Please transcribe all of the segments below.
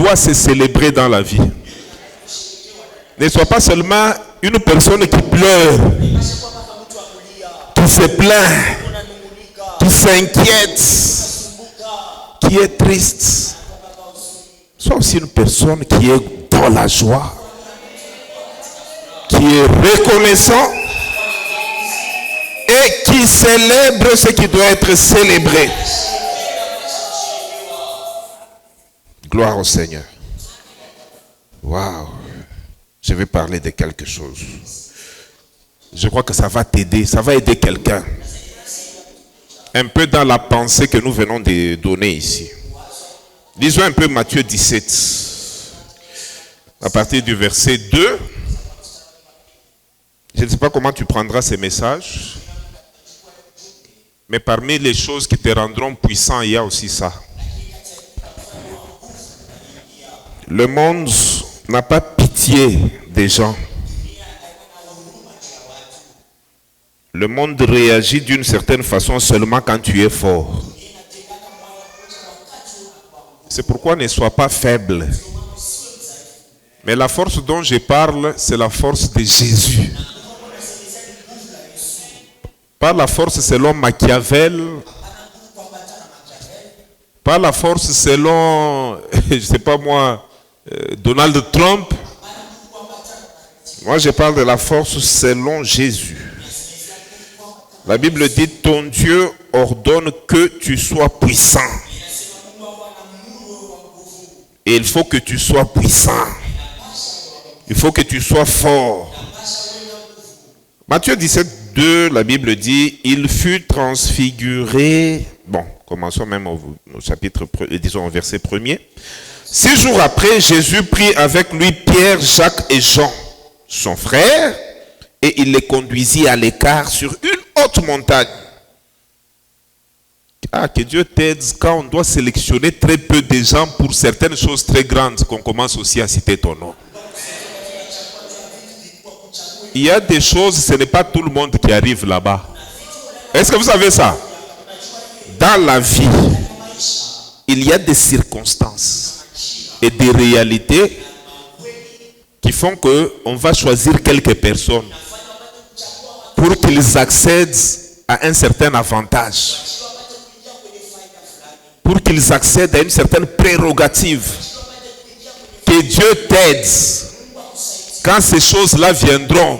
doit se célébrer dans la vie. Ne sois pas seulement une personne qui pleure, qui se plaint, qui s'inquiète, qui est triste. Sois aussi une personne qui est dans la joie, qui est reconnaissant et qui célèbre ce qui doit être célébré. Gloire au Seigneur. Waouh. Je vais parler de quelque chose. Je crois que ça va t'aider, ça va aider quelqu'un. Un peu dans la pensée que nous venons de donner ici. Lisons un peu Matthieu 17. À partir du verset 2. Je ne sais pas comment tu prendras ces messages. Mais parmi les choses qui te rendront puissant, il y a aussi ça. Le monde n'a pas pitié des gens. Le monde réagit d'une certaine façon seulement quand tu es fort. C'est pourquoi ne sois pas faible. Mais la force dont je parle, c'est la force de Jésus. Pas la force selon Machiavel. Pas la force selon, je ne sais pas moi, Donald Trump. Moi, je parle de la force selon Jésus. La Bible dit, ton Dieu ordonne que tu sois puissant. Et il faut que tu sois puissant. Il faut que tu sois fort. Matthieu 17, 2, la Bible dit, il fut transfiguré. Bon, commençons même au chapitre, disons au verset 1er. 6 jours après, Jésus prit avec lui Pierre, Jacques et Jean, son frère, et il les conduisit à l'écart sur une haute montagne. Ah, que Dieu t'aide quand on doit sélectionner très peu de gens pour certaines choses très grandes, qu'on commence aussi à citer ton nom. Il y a des choses, ce n'est pas tout le monde qui arrive là-bas. Est-ce que vous savez ça? Dans la vie, il y a des circonstances et des réalités qui font qu'on va choisir quelques personnes pour qu'ils accèdent à un certain avantage, pour qu'ils accèdent à une certaine prérogative. Que Dieu t'aide quand ces choses-là viendront,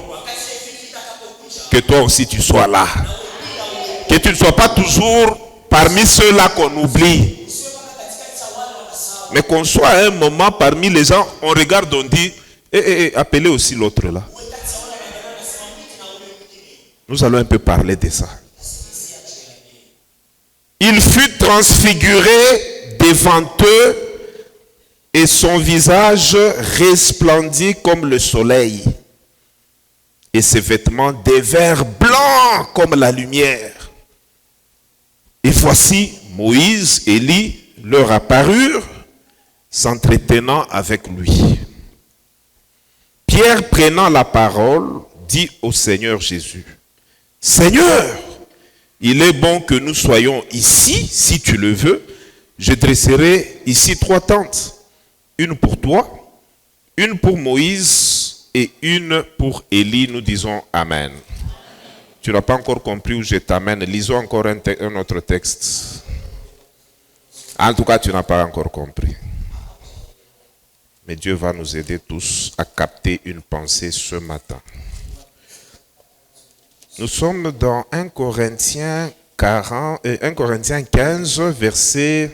que toi aussi tu sois là. Que tu ne sois pas toujours parmi ceux-là qu'on oublie, mais qu'on soit à un moment parmi les gens, on regarde, on dit, appelez aussi l'autre là. Nous allons un peu parler de ça. Il fut transfiguré devant eux et son visage resplendit comme le soleil et ses vêtements devinrent blancs comme la lumière. Et voici Moïse et Élie leur apparurent, s'entretenant avec lui. Pierre, prenant la parole, dit au Seigneur Jésus, « Seigneur, il est bon que nous soyons ici, si tu le veux. Je dresserai ici 3 tentes, une pour toi, une pour Moïse et une pour Élie. » Nous disons Amen. Tu n'as pas encore compris où je t'amène. Lisons encore un autre texte. En tout cas, tu n'as pas encore compris. Mais Dieu va nous aider tous à capter une pensée ce matin. Nous sommes dans 1 Corinthiens 15, verset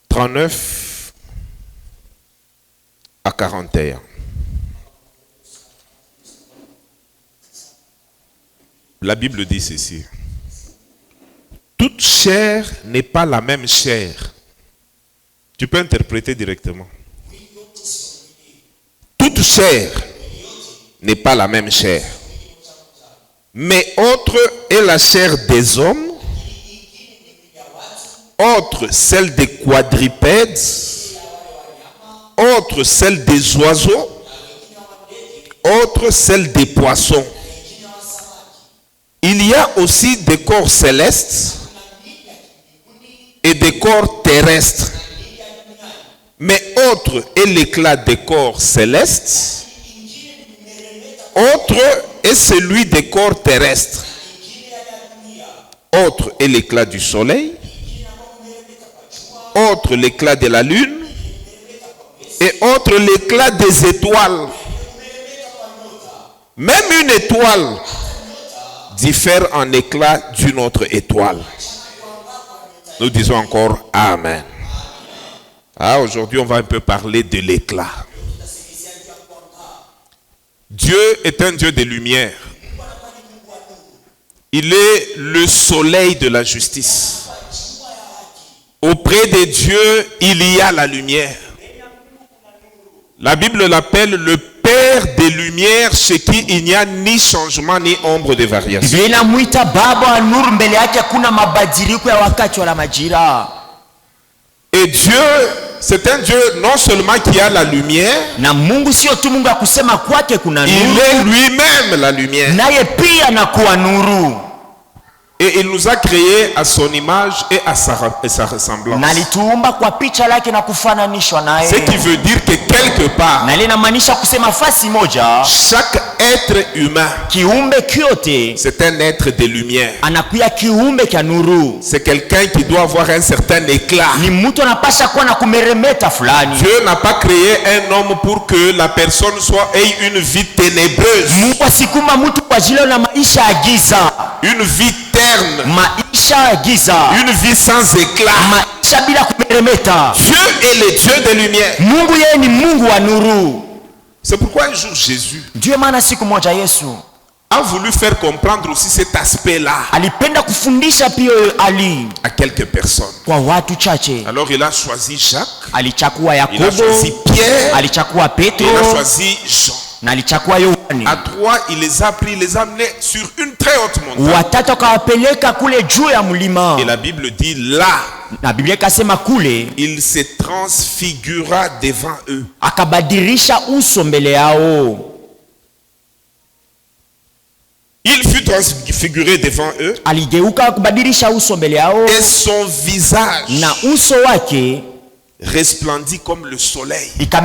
39 à 41. La Bible dit ceci. Toute chair n'est pas la même chair. Tu peux interpréter directement. Toute chair n'est pas la même chair. Mais autre est la chair des hommes, autre celle des quadrupèdes, autre celle des oiseaux, autre celle des poissons. Il y a aussi des corps célestes et des corps terrestres. Mais autre est l'éclat des corps célestes, autre est celui des corps terrestres. Autre est l'éclat du soleil, autre l'éclat de la lune, et autre l'éclat des étoiles. Même une étoile diffère en éclat d'une autre étoile. Nous disons encore Amen. Aujourd'hui, on va un peu parler de l'éclat. Dieu est un Dieu de lumière. Il est le soleil de la justice. Auprès de Dieu, il y a la lumière. La Bible l'appelle le Père des lumières, chez qui il n'y a ni changement ni ombre de variation. Et Dieu, c'est un Dieu non seulement qui a la lumière, il est lui-même la lumière. Et il nous a créés à son image et à sa ressemblance. Ce qui veut dire que quelque part, chaque être humain, c'est un être de lumière. C'est quelqu'un qui doit avoir un certain éclat. Dieu n'a pas créé un homme pour que la personne ait une vie ténébreuse, une vie terne, une vie sans éclat. Dieu est le Dieu de lumière. C'est pourquoi un jour Jésus a voulu faire comprendre aussi cet aspect-là à quelques personnes. Alors il a choisi Jacques, il a choisi Pierre, il a choisi Jean. À trois, il les a pris, il les a amenés sur une très haute montagne. Et la Bible dit là, il se transfigura devant eux. Il fut transfiguré devant eux. Et son visage resplendit comme le soleil. Quand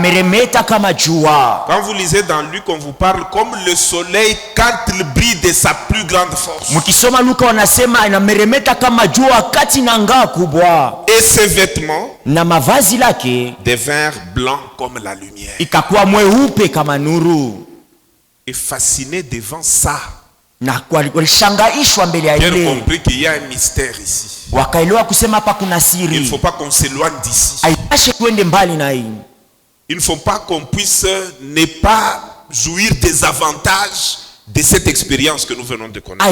vous lisez dans Luc, on vous parle comme le soleil quand il brille de sa plus grande force. Et ses vêtements devinrent blancs comme la lumière. Et fasciné devant ça, bien compris qu'il y a un mystère ici. Il ne faut pas qu'on s'éloigne d'ici. Il ne faut pas qu'on puisse ne pas jouir des avantages de cette expérience que nous venons de connaître.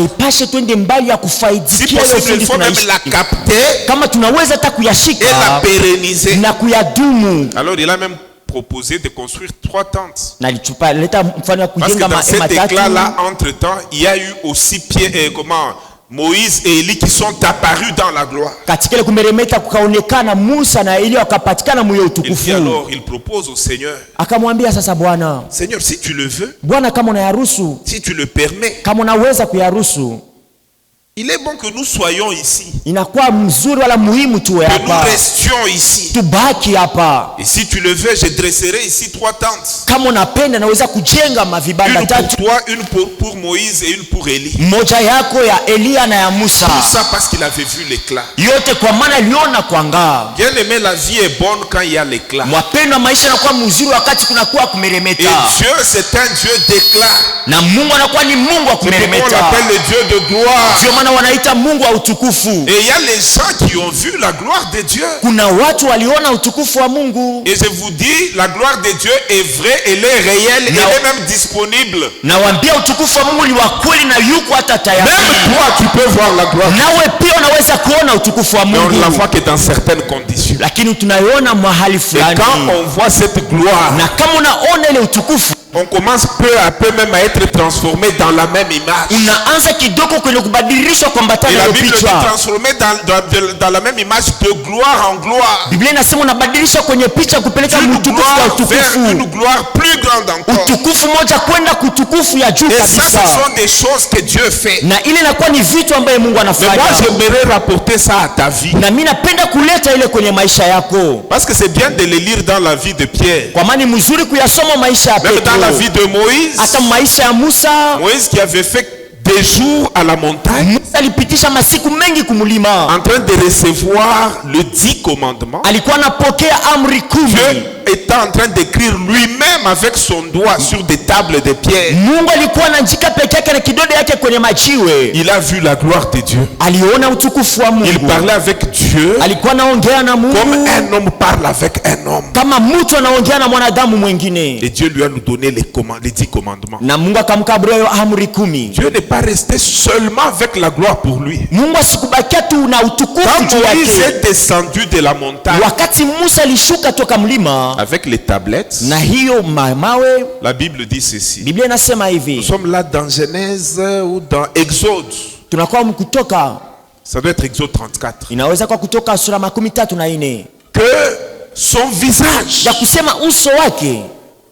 Si possible, il faut même la capter et la pérenniser. Alors il a même proposé de construire 3 tentes. Parce que dans cet éclat-là, entre-temps, il y a eu aussi Moïse et Élie qui sont apparus dans la gloire. Il dit alors, il propose au Seigneur, Seigneur, si tu le veux, si tu le permets, il est bon que nous soyons ici, que nous restions ici. Et si tu le veux, je dresserai ici 3 tentes. Une pour toi, une pour Moïse et une pour Élie. Tout ça parce qu'il avait vu l'éclat. Bien aimé, la vie est bonne quand il y a l'éclat. Et Dieu, c'est un Dieu d'éclat. C'est pourquoi on l'appelle le Dieu de gloire. Et il y a les gens qui ont vu la gloire de Dieu. Et je vous dis, la gloire de Dieu est vraie, elle est réelle, elle est même disponible. Même toi, tu peux voir la gloire. Mais on ne la voit que dans certaines conditions. Et quand on voit cette gloire, on commence peu à peu même à être transformé dans la même image. Et la Bible dit transformé dans la même image de gloire en gloire. D'une gloire vers une gloire plus grande encore. Et ça, ce sont des choses que Dieu fait. Mais moi, j'aimerais rapporter ça à ta vie. maisha yako. Parce que c'est bien de les lire dans la vie de Pierre. Kwa maana mzuri kuyasoma maisha ya Même Petro. dans la vie de Moïse. Hata maisha ya Musa. Moïse qui avait fait des jours à la montagne. Musa alipitisha masiku mengi kumulima. En train de recevoir le 10 commandements. Alikuwa anapokea amri 10. Dieu était en train d'écrire lui-même avec son doigt sur des tables de pierre. Mungu alikuwa anaandika peke yake na kidole yake kwenye majiwe. Il a vu la gloire de Dieu. Aliona utukufu wa Mungu. Il parlait avec Dieu. Alikuwa anaongea na Mungu comme un homme parle avec un homme. Kama mtu anaongea na mwanadamu mwingine. Et Dieu lui a donné les 10 commandements. Na Mungu akamkabria amri 10. Dieu n'est pas resté seulement avec la gloire pour lui. Mungu asikubakia tu na utukufu Quand juu Moïse yake. est descendu de la montagne Wakati Musa alishuka toka mlima avec les tablettes, na hiyo mawe, la Bible dit ceci. Biblia inasema hivi. Nous sommes là dans Genèse ou dans Exode. Tunakuwa Kutoka. Ça doit être Exode 34. Inaweza kwa Kutoka sura 34. Que son visage Ya kusema uso wake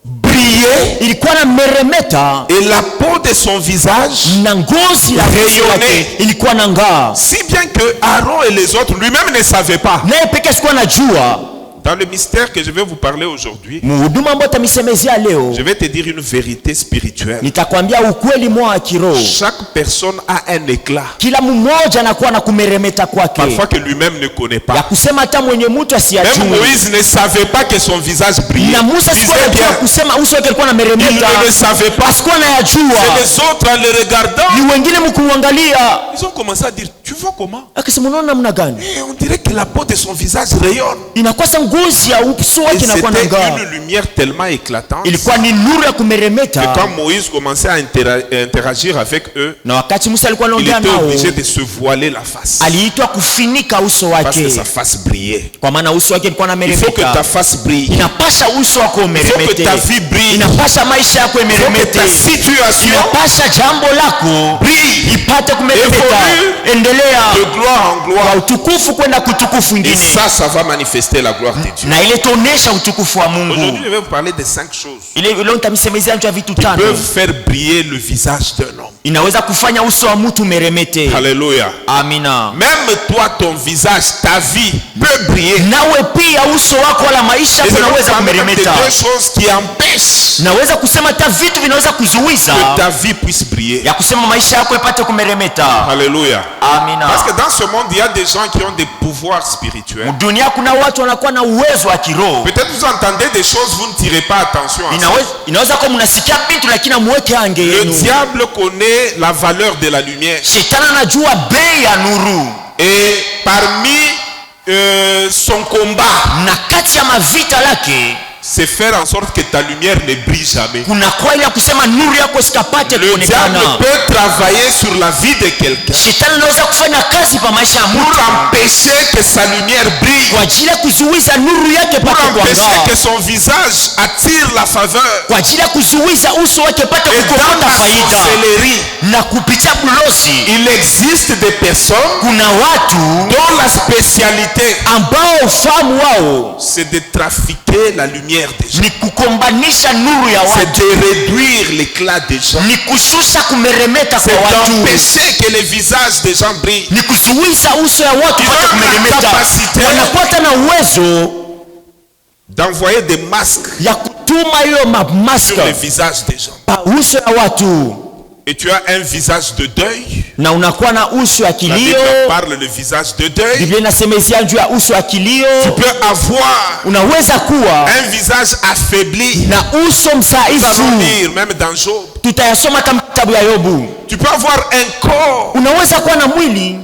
brillait ilikuwa na meremeta et la peau de son visage na ngozi la uso wake ilikuwa na ng'aa. Si bien que Aaron et les autres lui-même ne savaient pas. Naye peke sikuwa najua. Dans le mystère que je vais vous parler aujourd'hui, Mhuduma ambao tamisemezea leo, je vais te dire une vérité spirituelle. nitakwambia ukweli mwa wa kiroho. Chaque personne a un éclat. Kila mmoja anakuwa na kumeremeta kwake. Parfois que lui-même ne connaît Ya pas. kusema hata mwenye mtu Même asiyajue. Moïse ne savait pas que son visage brillait. Na Musa Il sikuwa disait anajua bien, kusema uso wake alikuwa na il meremeta. ne le savait pas. Asikuwa C'est anayajua. les autres en le regardant. Ni wengine mkumwangalia. Ils ont commencé à dire, tu vois comment? Akisema unaona namna gani? Et on dirait que la peau de son visage rayonne. Inakosa ngozi ya uso Et wake inakuwa na c'était ng'aa. une lumière tellement éclatante. Ilikuwa ni nuru ya kumeremeta. Et quand Moïse commençait à interagir avec eux, Na wakati Musa alikuwa il anaongea était nao, obligé de se voiler la face. aliitwa kufinika uso Parce que wake. sa face brillait. Kwa maana uso wake ulikuwa na Il faut que ta meremeta. face brille. Inapasha uso wako Il faut que umeremete. ta vie brille. Inapasha maisha yako Il faut que imeremete. ta situation Inapasha jambo lako brille. ipate kumeremeta. Évolue Endelea de gloire en kwa gloire. utukufu kwenda kutukufu Et ingine. ça va manifester la gloire de Dieu. Na ile tuonesha utukufu wa Aujourd'hui, Mungu. je vais vous parler de 5 choses Ile leo nitamisemezea juu ya vitu qui 5 peuvent faire briller le visage d'un homme. inaweza kufanya uso wa mtu meremete. Alléluia. Amina. Même toi, ton visage, ta vie peut briller. Nawe pia uso wako wala maisha Et yako c'est inaweza même des kumeremeta. deux choses qui empêchent Naweza kusema hata vitu vinaweza kuzuiza que ta vie puisse briller. ya kusema maisha yako ipate kumeremeta. Alléluia. Amina. Parce que dans ce monde, il y a des gens qui ont des pouvoirs spirituels. Dunia kuna watu wanakuwa na uwezo wa kiroho. Peut-être vous entendez des choses, vous ne tirez pas attention à ça. Inaweza kuwa mnasikia vitu lakini muweke ange Le yenu. diable connaît la valeur de la lumière. Shetani anajua bei ya nuru. Et parmi son combat, Na kati ya mavita lake c'est faire en sorte que ta lumière ne brille jamais. kuna kwa ile ya kusema nuru yako isikapate Le diable kuonekana. peut travailler sur la vie de quelqu'un Shetani anaweza kufanya kazi pa maisha ya pour mtu empêcher que sa lumière brille, kwa ajili ya kuzuiza nuru yake pour pate empêcher kuangaa, que son visage attire la faveur. kwa ajili ya kuzuiza uso wake pate Et dans kukokota la faida. sorcellerie, Na kupitia bulozi il existe des personnes kuna watu dont la spécialité ambao ufahamu wao c'est de trafiquer la lumière des gens, ni kukombanisha nuru ya c'est watu, de réduire l'éclat des gens, ni kushusha kumeremeta c'est kwa watu, d'empêcher que les visages des gens brillent. ni kuzuiza uso ya watu Ils pate ont la kumeremeta. capacité Wanapata na uwezo d'envoyer des masques ya kutuma hiyo sur mamaska les visages des gens. pa uso ya watu, Et tu as un visage de deuil. na unakuwa na uso ya La Bible kilio. parle le visage de deuil. Biblia inasemezea juu ya uso ya kilio. Tu peux avoir Unaweza kuwa un visage affaibli. na uso Nous msaifu. allons lire même dans Job. Tutayasoma kama kitabu ya Yobu. Tu peux avoir un corps Unaweza kuwa na mwili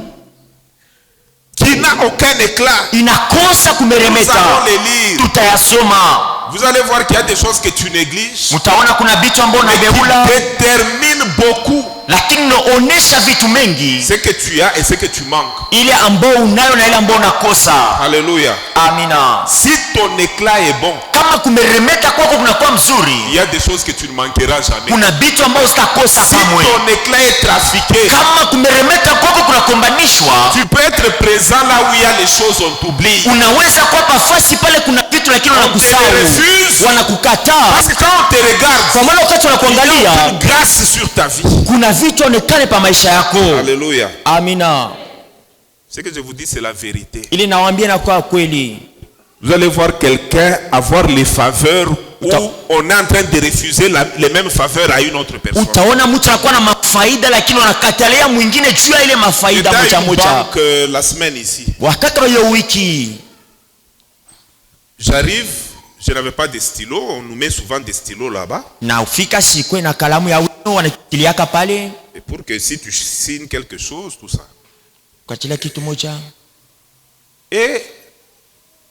qui n'a aucun éclat. inakosa Nous kumeremeta. allons les lire. Tutayasoma. Vous allez voir qu'il y a des choses que tu négliges, Mtaona kuna vitu ambao mais qui unabeula, déterminent beaucoup lakini unaonesha vitu mengi, ce que tu as et ce que tu manques. ile ambao unayo na ile ambao unakosa. Alléluia. Amina. Si ton éclat est bon, Kama kumeremeta kwako kunakuwa il mzuri, y a des choses que tu ne manqueras jamais. kuna vitu ambao zitakosa Si kamwe. ton éclat est trafiqué, Kama kumeremeta kwako kunakombanishwa, tu peux être présent là où il y a les choses, on t'oublie. unaweza kuwa pafasi pale kuna vitu lakini On te wanakusahau, refuse. wanakukataa. Parce que quand on te regarde, Kwa maana wakati il y a wanakuangalia une grâce sur ta vie. kuna vitu onekane pa maisha yako. Alléluia. Amina. Ce que je vous dis, c'est la vérité. Ili nawaambia na kwa kweli, Vous allez voir quelqu'un avoir les faveurs où on est en train de refuser les mêmes faveurs à une autre personne. Utaona mtu anakuwa na mafaida lakini anakatalia mwingine juu ya ile mafaida moja moja. Banque la semaine ici. Wakati wa hiyo wiki j'arrive, je n'avais pas de stylo, on nous met souvent des stylos là-bas. Na ufika siku na kalamu ya wino wanatiliaka pale. Et pour que si tu signes quelque chose, tout ça. Kwa kila kitu moja. Et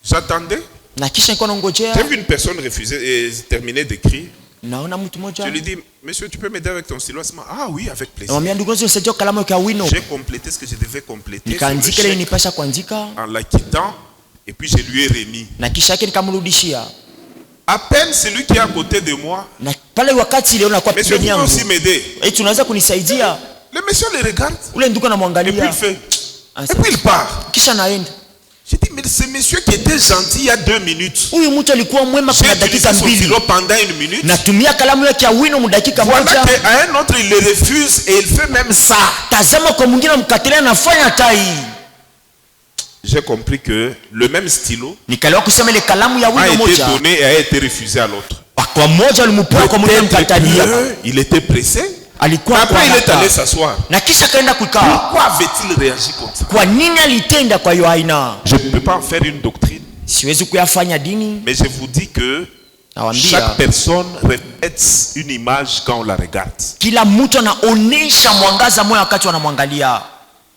j'attendais. Na kisha niko ngojea. J'ai vu une personne refuser et terminer d'écrire. Naona mtu moja. Je lui dis, monsieur, tu peux m'aider avec ton stylo? Ah oui, avec plaisir. Namwambia ndugu yangu usije kalamu ya wino. J'ai complété ce que je devais compléter. Nikaandika ile nipasha kuandika. En la quittant, et puis je lui ai remis. Na kisha yake nikamrudishia. À peine celui qui est à côté de moi. Na pale wakati ile unakuwa pembeni yangu. Monsieur, tu peux aussi m'aider. Tunaweza kunisaidia. Le monsieur le regarde. Ule ndugu anamwangalia. Et puis il fait. Et puis il part. Kisha naenda. J'ai dit, mais ce monsieur qui était gentil il y a 2 minutes. Huyu mtu alikuwa mwema kwa dakika 2. Pendant 1 minute. Natumia kalamu yake ya wino dakika moja. Voilà qu'à un autre il le refuse et il fait même ça. Tazama kwa mwingine mkatilia anafanya tai. J'ai compris que le même stylo nikaliwa kusema ile kalamu ya wino moja a été donné et a été refusé à l'autre. Kwa moja alimpewa kwa mwingine mkatalia. Il était pressé. Alikuwa après il est allé s'asseoir. Na kisha kaenda kukaa. Pourquoi avait-il réagi comme ça? Kwa nini alitenda kwa hiyo aina? Je ne peux pas en faire une doctrine. Siwezi kuyafanya dini. Mais je vous dis que chaque personne répète une image quand on la regarde. Kila mtu anaonesha mwangaza moyo wakati wanamwangalia.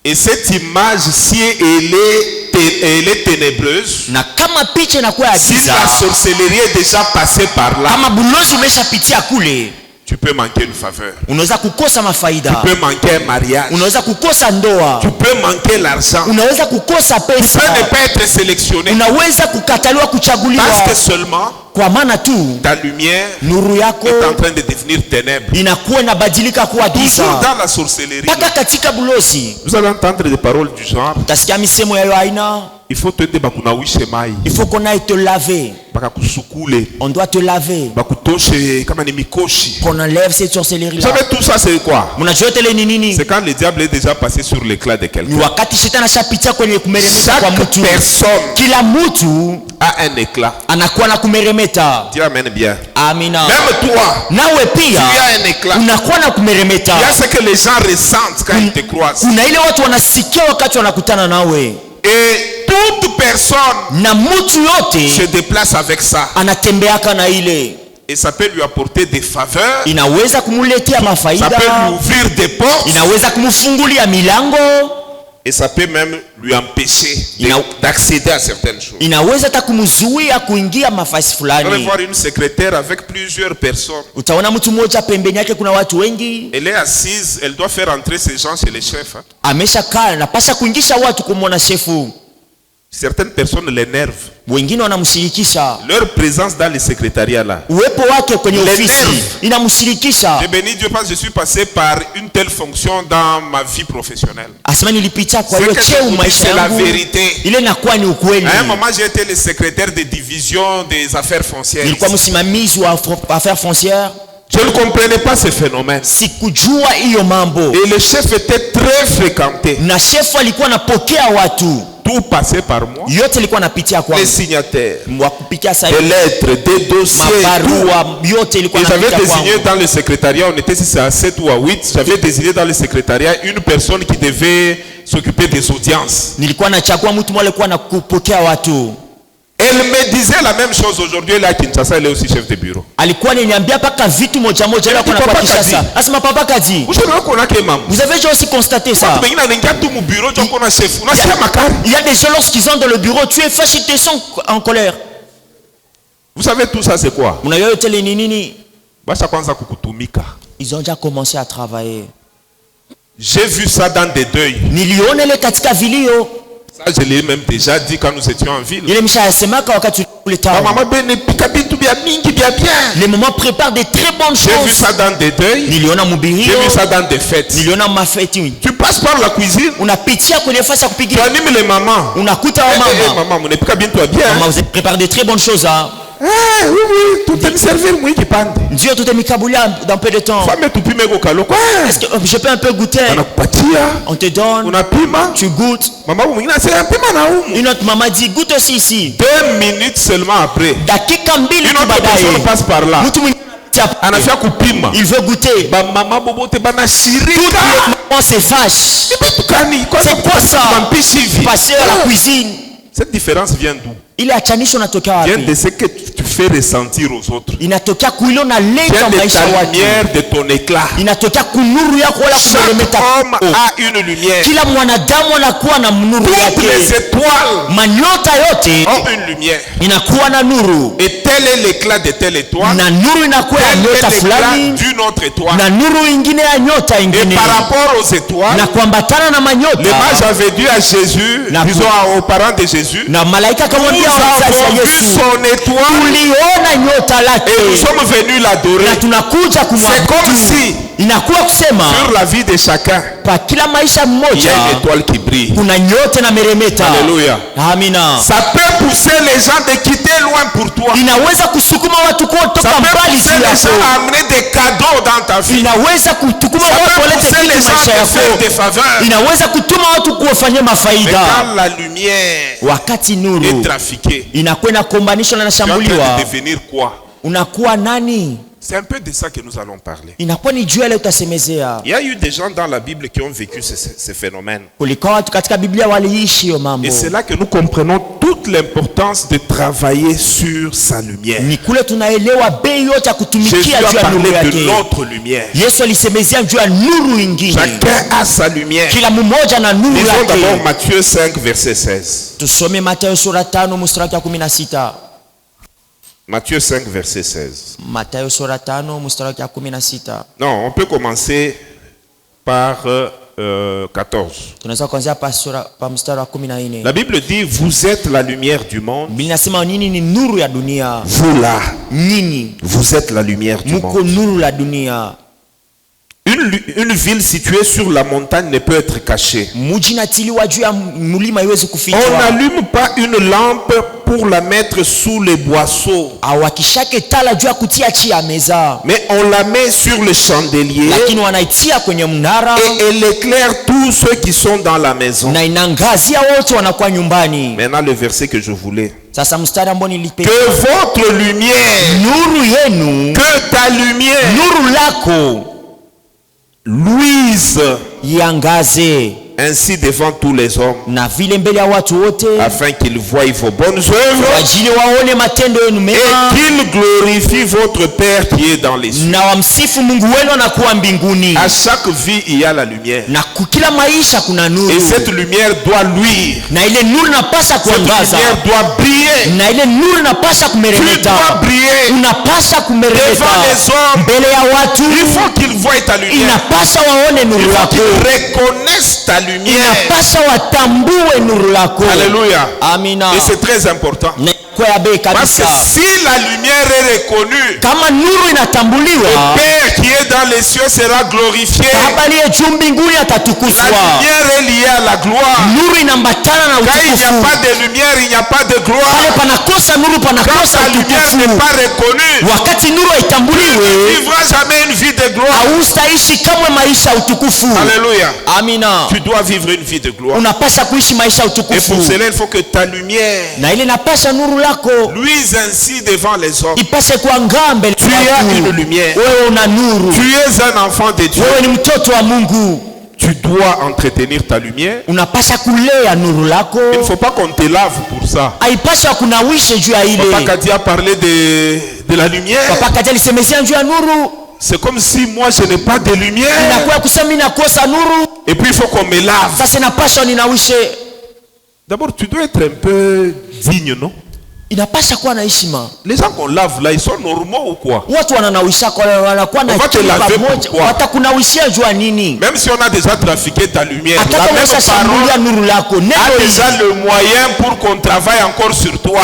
Et cette image, si elle est ténébreuse, na kama picha inakuwa ya giza, si la sorcellerie est déjà passée par là, kama bulozi umeshapitia kule, tu peux manquer une faveur. Unaweza kukosa mafaida. Tu peux manquer un mariage. Unaweza kukosa ndoa. Tu peux manquer l'argent. Unaweza kukosa pesa. Tu peux ne pas être sélectionné. Unaweza kukataliwa kuchaguliwa. Parce que seulement kwa maana tu ta lumière nuru yako est en train de devenir ténèbres. Inakuwa inabadilika kuwa giza. Toujours dans la sorcellerie. Paka katika bulozi. Vous allez entendre des paroles du genre. Utasikia misemo ya aina. Il faut te bakunawishe mai. Il faut qu'on aille te laver. Bakakusukule. On doit te laver. Bakutoshe kama ni mikoshi. Qu'on enlève cette sorcellerie là. Vous savez tout ça c'est quoi? C'est quand le diable est déjà passé sur l'éclat de quelqu'un. Wakati shetani ashapitia kwenye kumeremeta kwa mtu. Chaque personne kila mtu a un éclat. Anakuwa na kumeremeta. Dis amen bien. Amina. Même toi. Nawe pia. Tu as un éclat. Unakuwa na kumeremeta. Il y a ce que les gens ressentent quand ils te croisent. Kuna ile watu wanasikia wakati wanakutana nawe. Et toute personne na mtu yote se déplace avec ça. Anatembeaka na ile. Et ça peut lui apporter des faveurs. Inaweza kumuletea mafaida. Ça peut lui ouvrir des portes. Inaweza kumfungulia milango. Et ça peut même lui empêcher d'accéder à certaines choses. Inaweza takumzuia kuingia mafasi fulani. Vous allez voir une secrétaire avec plusieurs personnes. Utaona mtu mmoja pembeni yake kuna watu wengi. Elle est assise, elle doit faire entrer ces gens chez les chefs. Ameshakaa anapaswa kuingisha watu kumwona shefu. Certaines personnes l'énervent. Wengine wanamshirikisha. Leur présence dans le secrétariat là. Uwepo wake kwenye ofisi inamshirikisha. Je bénis Dieu parce que je suis passé par une telle fonction dans ma vie professionnelle. Asema nilipita kwa hiyo cheo maisha yangu. C'est la vérité. Ile inakuwa ni ukweli. À un moment j'ai été le secrétaire de division des affaires foncières. Nilikuwa msimamizi wa affaires foncières. Je ne comprenais pas ce phénomène. Sikujua hiyo mambo. Et le chef était très fréquenté. Na chef alikuwa anapokea watu. Tout passait par moi. Yote ilikuwa napitia kwa les signataires, des lettres, des dossiers, mabarua yote ilikuwa napitia kwa. J'avais désigné dans le secrétariat, on était 6 à 7 ou à 8, j'avais désigné dans le secrétariat une personne qui devait s'occuper des audiences. Nilikuwa nachagua mtu mmoja alikuwa anakupokea watu. Elle me disait la même chose aujourd'hui là à Kinshasa, elle est aussi chef de bureau. Alikuwa ananiambia paka vitu moja moja leo kuna kwa Kinshasa. Asema papa Kadi. Vous avez déjà aussi constaté ça? Il y a des gens lorsqu'ils sont dans le bureau, tu es fâché, tu es en colère. Vous savez tout ça c'est quoi? Ils ont déjà commencé à travailler. J'ai vu ça dans des deuils. Niliona ile katika vilio. Ça, je l'ai même déjà dit quand nous étions en ville. Les mamans préparent des très bonnes choses. J'ai vu ça dans des deuils. J'ai vu ça dans des fêtes. Tu passes par la cuisine. Tu animes les mamans. Maman, vous préparez des très bonnes choses. Oui, tout est servir moi qui pande. Dieu tout est mikabulia dans peu de temps. Est-ce que je peux un peu goûter? On te donne. Tu goûtes. Une autre maman dit goûte aussi ici. 2 minutes seulement après. Une autre personne passe par là. Il veut goûter. On se fâche. C'est quoi ça? Passer à la cuisine. Cette différence vient d'où? Vient de ce que tu fais ressentir aux autres. Vient de ta lumière, de ton éclat. Chaque homme a une lumière. Toutes les étoiles ont une lumière. Et tel est l'éclat de telle étoile. Tel est l'éclat d'une autre étoile. Et par rapport aux étoiles, les mages avaient dit à Jésus, disons aux parents de Jésus, nous avons vu son étoile et nous sommes venus l'adorer. C'est comme si sur la vie de chacun il y a une étoile qui brille. Alléluia. Ça peut pousser les gens de quitter loin pour toi. Ça peut pousser les gens à amener des cadeaux dans ta vie. Ça peut pousser les gens à te faire des faveurs. Mais quand la lumière est trafiquée, elle peut devenir quoi? C'est un peu de ça que nous allons parler. Il y a eu des gens dans la Bible qui ont vécu ce phénomène. Et c'est là que nous comprenons toute l'importance de travailler sur sa lumière. Jésus a parlé de notre lumière. Chacun a sa lumière. Lisons d'abord Matthieu 5, verset 16. Matthieu 5, verset 16. Non, on peut commencer par 14. La Bible dit, vous êtes la lumière du monde. Vous là, vous êtes la lumière du monde. Une ville située sur la montagne ne peut être cachée. On n'allume pas une lampe pour la mettre sous les boisseaux, mais on la met sur le chandelier et elle éclaire tous ceux qui sont dans la maison. Maintenant le verset que je voulais. Que votre lumière, que ta lumière luise ainsi devant tous les hommes, afin qu'ils voient vos bonnes œuvres et qu'ils glorifient votre Père qui est dans les cieux. À chaque vie il y a la lumière, et cette lumière doit luire. Cette lumière doit briller. Tu dois briller devant les hommes. Il faut qu'ils voient ta lumière. Il faut qu'ils reconnaissent ta lumière. Alléluia. Et c'est très important. Parce que si la lumière est reconnue, le Père qui est dans les cieux sera glorifié. La lumière est liée à la gloire. Quand il n'y a pas de lumière, il n'y a pas de gloire. Quand la lumière n'est pas reconnue, tu ne vivras jamais une vie de gloire. Alléluia. Tu dois vivre une vie de gloire. Et pour cela, il faut que ta lumière luise ainsi devant les hommes. Tu as une lumière. Tu es un enfant de Dieu. Tu dois entretenir ta lumière. Il ne faut pas qu'on te lave pour ça. Papa Kadi a parlé de la lumière. C'est comme si moi je n'ai pas de lumière. Et puis il faut qu'on me lave. D'abord tu dois être un peu digne, non? Les gens qu'on lave là, ils sont normaux ou quoi? On va te laver pourquoi? Même si on a déjà trafiqué ta lumière, la même parole a déjà le moyen pour qu'on travaille encore sur toi.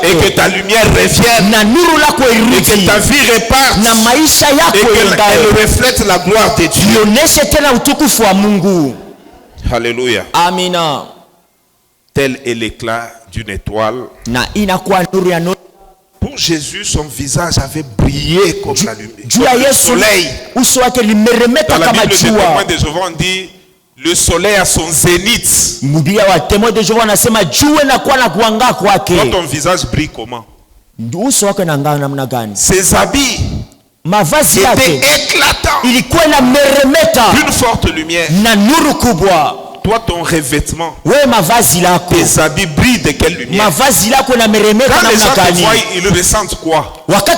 Et que ta lumière revienne. Et que ta vie reparte. Et qu'elle reflète la gloire de Dieu. Alléluia. Amina. tel est l'éclat d'une étoile. Pour Jésus, son visage avait brillé comme la lumière. Comme le soleil. Dans la Bible des témoins de Jéhovah, on dit le soleil a son zénith. Quand ton visage brille comment? Ses habits étaient éclatants. D'une forte lumière. Toi, ton revêtement, tes habits brillent de quelle lumière? Quand les gens te voient, ils ressentent quoi? Quand tu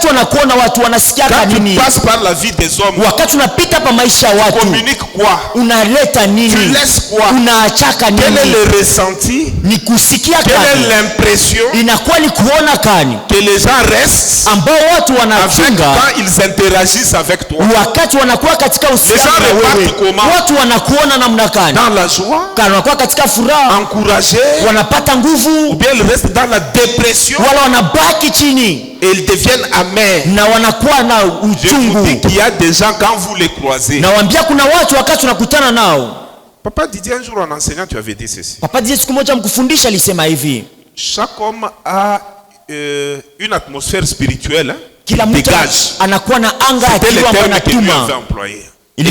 passes par la vie des hommes, tu communiques quoi? Tu laisses quoi? Quel est le ressenti? Quelle est l'impression que les gens restent avec quand ils interagissent avec toi? Les gens repartent comment? Dans la joie, encouragé, ou bien ils restent dans la dépression et ils deviennent amers. Je vous dis qu'il y a des gens quand vous les croisez. Papa Didier, un jour en enseignant, tu avais dit ceci. Chaque homme a une atmosphère spirituelle qui dégage. C'était le terme que lui avait employé. Et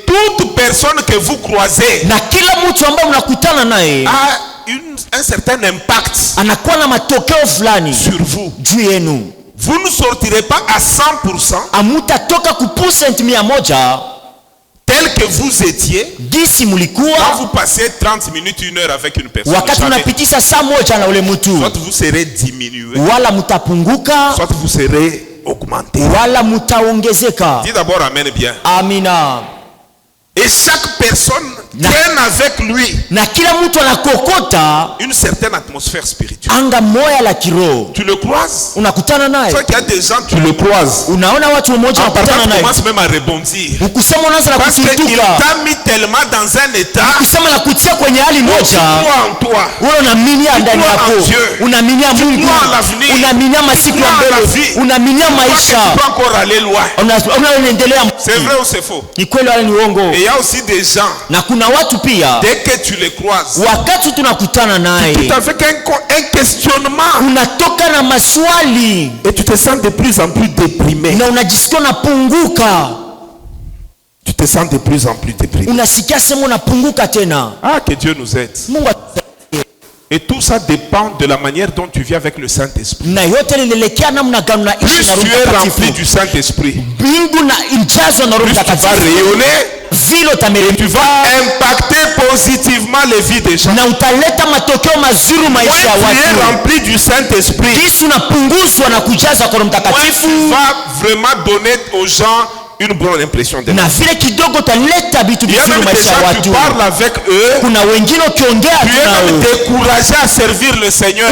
toute personne que vous croisez a un certain impact sur vous. Vous ne sortirez pas à 100% tel que vous étiez quand vous passez 30 minutes, 1 heure avec une personne. Soit vous serez diminué, soit vous serez augmenté. Dis d'abord amen bien. Amina. Et chaque personne traîne avec lui une certaine atmosphère spirituelle. Tu le croises. Soit qu'il y a des gens, tu le croises. En partant, tu commences même à rebondir. Parce qu'il t'a mis tellement dans un état où tu crois en toi. Tu crois en Dieu. Tu crois en l'avenir. Tu crois en la vie. Tu peux encore aller loin. C'est vrai ou c'est faux? Et il y a aussi des gens, dès que tu les croises, tu avec un questionnement et tu te sens de plus en plus déprimé. Tu te sens de plus en plus déprimé. Ah, que Dieu nous aide. Et tout ça dépend de la manière dont tu vis avec le Saint-Esprit. Plus tu es rempli du Saint-Esprit, plus tu vas rayonner et tu vas impacter positivement les vies des gens. Moins tu es rempli du Saint-Esprit, moins tu vas vraiment donner aux gens une bonne impression de la vie. Il y a même des gens, tu parles avec eux, tu es même découragé à servir le Seigneur.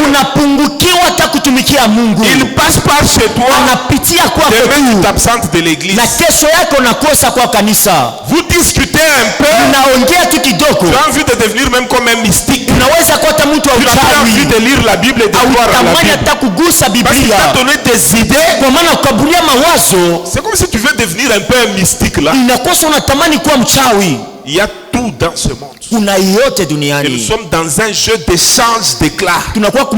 Il passe par chez toi, demain tu t'absentes de l'église. Vous discutez un peu, tu as envie de devenir même comme un mystique. Tu as envie de lire la Bible et de croire à la Bible. Parce qu'il t'a donné des idées. C'est comme si tu veux devenir un peu un mystique là. Il y a tout dans ce monde. Et nous sommes dans un jeu d'échange d'éclats. Il ne faut pas que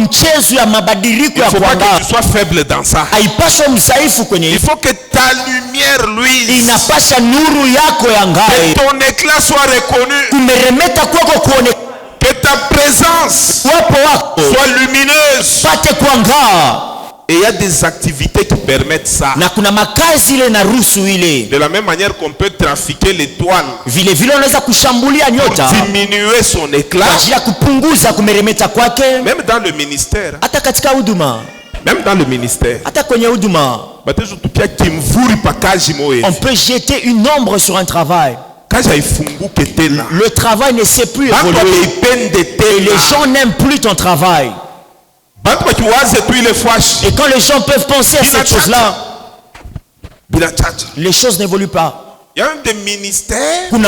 tu sois faible dans ça. Il faut que ta lumière luise. Que ton éclat soit reconnu. Que ta présence soit lumineuse. Et il y a des activités qui permettent ça. De la même manière qu'on peut trafiquer l'étoile pour diminuer son éclat. Même dans le ministère. Même dans le ministère. On peut jeter une ombre sur un travail. Le travail ne sait plus évoluer. Et les gens n'aiment plus ton travail. Et quand les gens peuvent penser à cette chose-là, les choses n'évoluent pas. Il y a des ministères. Tel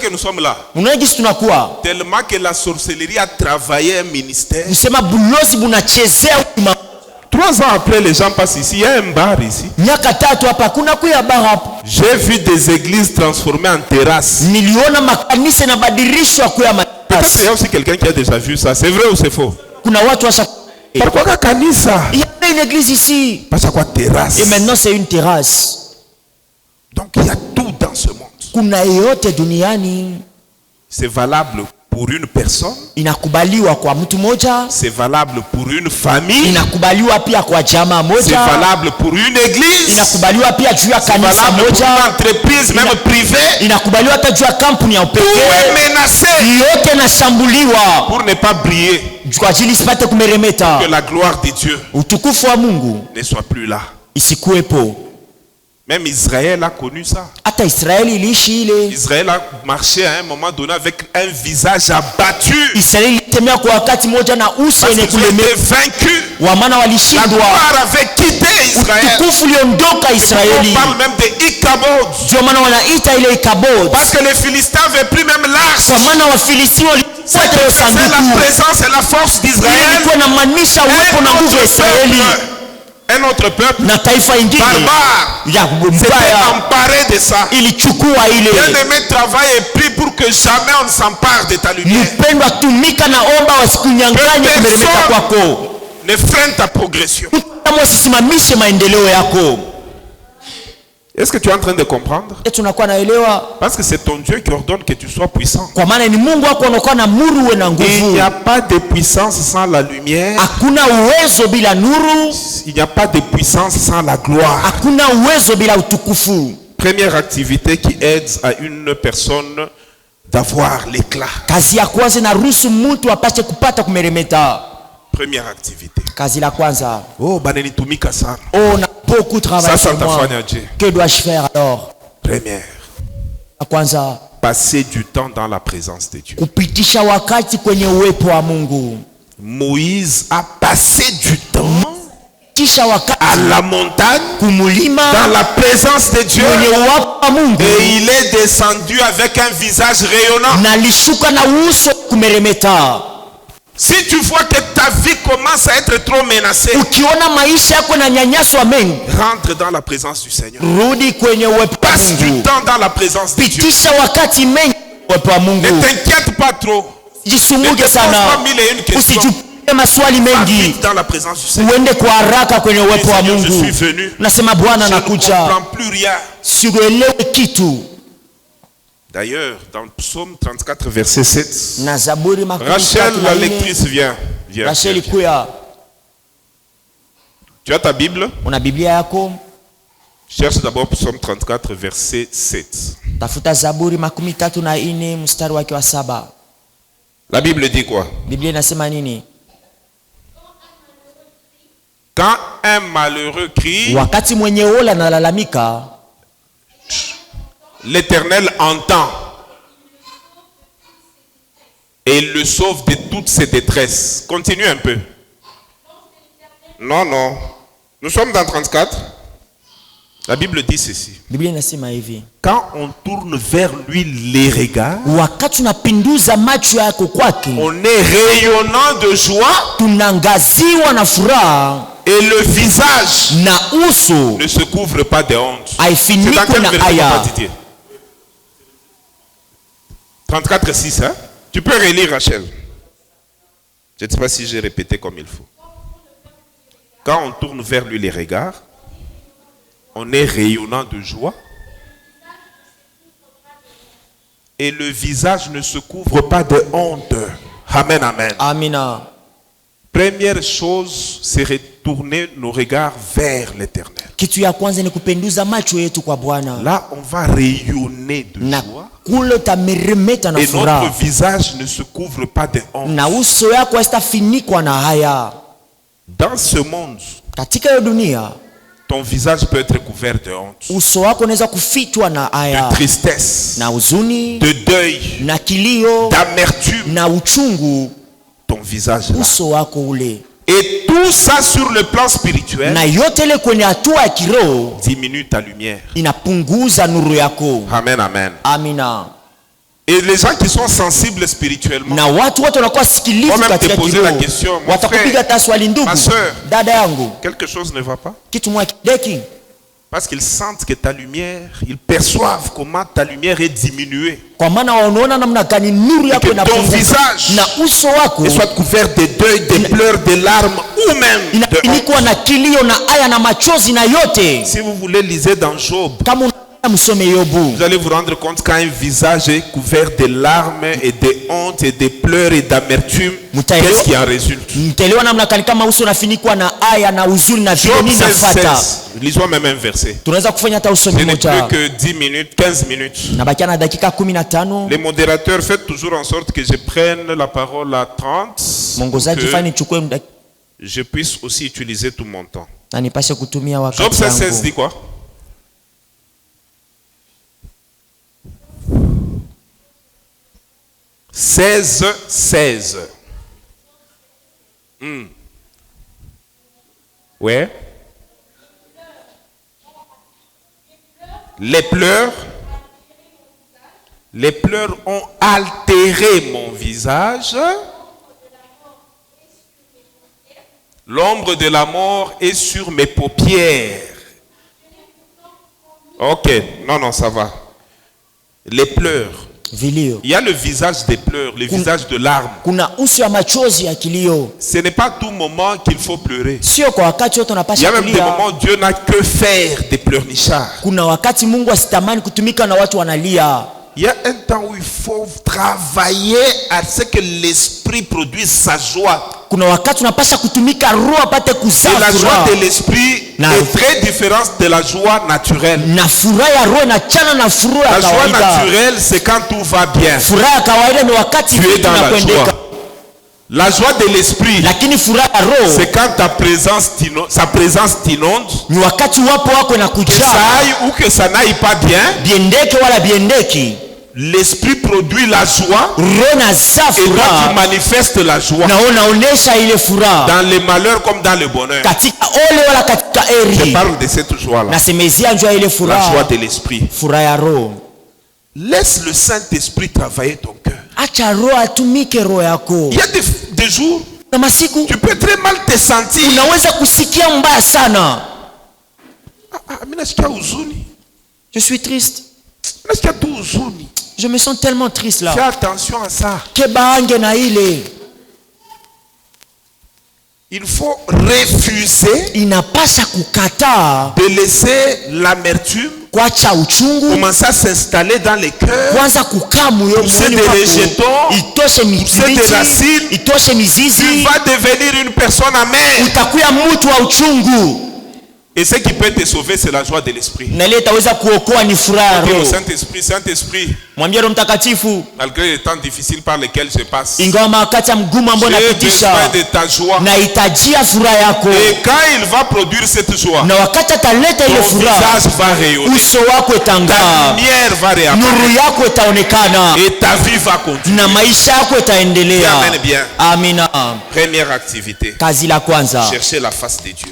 que nous sommes là. Tellement que la sorcellerie a travaillé un ministère. 3 ans après, les gens passent ici. Il y a un bar ici. J'ai vu des églises transformées en terrasses. Peut-être qu'il y a aussi quelqu'un qui a déjà vu ça. C'est vrai ou c'est faux? Pourquoi kanisa? Il y a une église ici. Parce quoi terrasse? Et maintenant c'est une terrasse. Donc il y a tout dans ce monde. C'est valable pour une personne. C'est valable pour une famille. C'est valable pour une église. C'est valable pour une entreprise, même privée. Tout est menacé pour ne pas briller. Que la gloire de Dieu ne soit plus là. Même Israël a connu ça. Israël a marché à un moment donné avec un visage abattu. Parce qu'ils étaient vaincus. La gloire avait quitté Israël. On parle même de Ichabod. Parce que les Philistins n'avaient plus même l'arche. C'est la présence et la force d'Israël. Un autre peuple barbare s'était emparé de ça. Bien-aimé, travail est pris pour que jamais on ne s'empare de ta lumière. Ne freine ta progression. Est-ce que tu es en train de comprendre? Parce que c'est ton Dieu qui ordonne que tu sois puissant. Il n'y a pas de puissance sans la lumière. Il n'y a pas de puissance sans la gloire. Première activité qui aide à une personne d'avoir l'éclat. Première activité. Oh, banenitumika sana. Beaucoup travaillent sur moi. Que dois-je faire alors? Première. Passer du temps dans la présence de Dieu. Moïse a passé du temps à la montagne, dans la présence de Dieu, et il est descendu avec un visage rayonnant. Si tu vois que ta vie commence à être trop menacée, rentre dans la présence du Seigneur. Passe du temps dans la présence de Dieu. Ne t'inquiète pas trop. Ne te pose pas 1001 questions. Dans la présence du Seigneur. Seigneur, je suis venu. Je ne comprends plus rien. D'ailleurs, dans le psaume 34, verset 7, Rachel, la lectrice, vient. Rachel, tu as ta Bible? Cherche d'abord psaume 34, verset 7. La Bible dit quoi? Quand un malheureux crie, l'Éternel entend et il le sauve de toutes ses détresses. Continue un peu. Non. Nous sommes dans 34. La Bible dit ceci. Quand on tourne vers lui les regards, on est rayonnant de joie et le visage ne se couvre pas de honte. C'est dans quel verset? 34,6, hein? Tu peux relire, Rachel. Je ne sais pas si j'ai répété comme il faut. Quand on tourne vers lui les regards, on est rayonnant de joie et le visage ne se couvre pas de honte. Amen, amen. Amina. Première chose, c'est retourner nos regards vers l'Éternel. Là, on va rayonner de joie. Et notre visage ne se couvre pas de honte. Dans ce monde, ton visage peut être couvert de honte, de tristesse, de deuil, d'amertume. Ton visage là. Et tout ça sur le plan spirituel diminue ta lumière. Amen, amen. Amina. Et les gens qui sont sensibles spirituellement na watu wote wanakuwa sikilivu katika kiroho, watakupiga taswali ndugu, dada yangu, quelque chose ne va pas. Kitu mwa kideki. Parce qu'ils sentent que ta lumière, ils perçoivent comment ta lumière est diminuée. Kwa maana wanaona namna gani nuru yako inapunguka na uso wako soit couvert de deuil, de pleurs, de larmes ou même inakuwa na kilio na aya na machozi na yote. Si vous voulez lisez dans Job. Vous allez vous rendre compte quand un visage est couvert de larmes et de honte et de pleurs et d'amertume, qu'est-ce qui en résulte? Job 16, lisons même un verset. Ce n'est plus que 10 minutes, 15 minutes. Les modérateurs, faites toujours en sorte que je prenne la parole à 30, que je puisse aussi utiliser tout mon temps. Job 16 dit quoi? 16. Ouais. Les pleurs ont altéré mon visage. L'ombre de la mort est sur mes paupières. Ok, non, ça va. Les pleurs. Il y a le visage des pleurs, le visage de larmes. Ce n'est pas tout moment qu'il faut pleurer. Il y a même des moments où Dieu n'a que faire des pleurnichards. Il y a un temps où il faut travailler à ce que l'esprit produise sa joie. Et la joie de l'esprit est très différente de la joie naturelle. La joie naturelle, c'est quand tout va bien. Tu es dans la joie. La joie de l'esprit, c'est quand sa présence t'inonde, que ça aille ou que ça n'aille pas bien. L'esprit produit la joie et toi tu manifestes la joie dans les malheurs comme dans le bonheur. Je parle de cette joie-là, la joie de l'esprit. Laisse le Saint-Esprit travailler ton cœur. Il y a des jours tu peux très mal te sentir. Je suis triste. Je me sens tellement triste là. Fais attention à ça. Il faut refuser de laisser l'amertume commencer à s'installer dans les cœurs, pousser des rejetons, pousser des racines. Tu vas devenir une personne amère. Et ce qui peut te sauver, c'est la joie de l'esprit. Au Saint-Esprit, Saint-Esprit, malgré les temps difficiles par lesquels je passe, j'ai besoin de ta joie. Et quand il va produire cette joie, ton visage va rayonner, ta lumière va réapparaître et ta vie va continuer. Amen bien. Première activité, chercher la face de Dieu.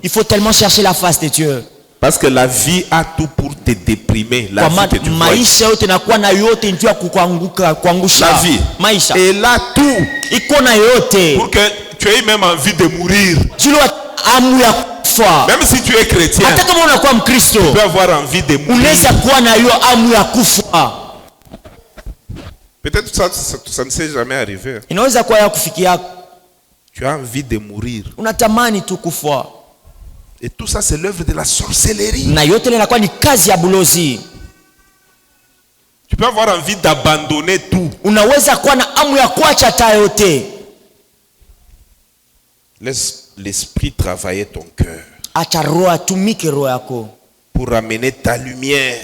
Il faut tellement chercher la face de Dieu. Parce que la vie a tout pour te déprimer. La vie que tu vois. La vie. Elle a tout pour que tu aies même envie de mourir. Même si tu es chrétien, tu peux avoir envie de mourir. Peut-être ça ne s'est jamais arrivé. Tu as envie de mourir. Et tout ça, c'est l'œuvre de la sorcellerie. Tu peux avoir envie d'abandonner tout. Laisse l'esprit travailler ton cœur pour amener ta lumière,